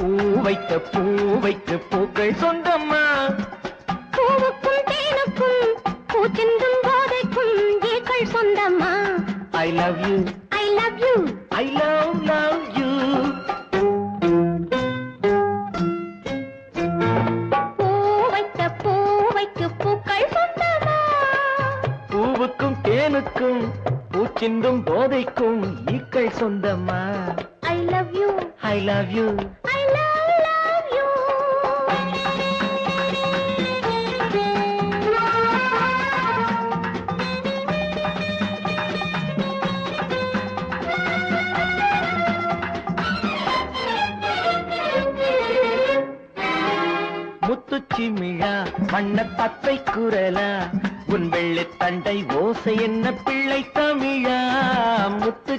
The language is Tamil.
பூவைக்கு பூக்கள் சொந்தம்மா. பூவுக்கும் தேனுக்கும் பூச்சிந்தும் போதைக்கும் ஏக்கள் சொந்தம்மா. I love you, I love you, I love you. பூவைக்கு பூக்கள் சொந்தம்மா. பூவுக்கும் தேனுக்கும் பூச்சிந்தும் போதைக்கும் ஈக்கள் சொந்தம்மா. I love you, I love you, I love you. முத்துச்சிமிழா வண்ண தத்தை குரலா உன் வெள்ளி தண்டை ஓசை என்ன பிள்ளை தமிழா. முத்து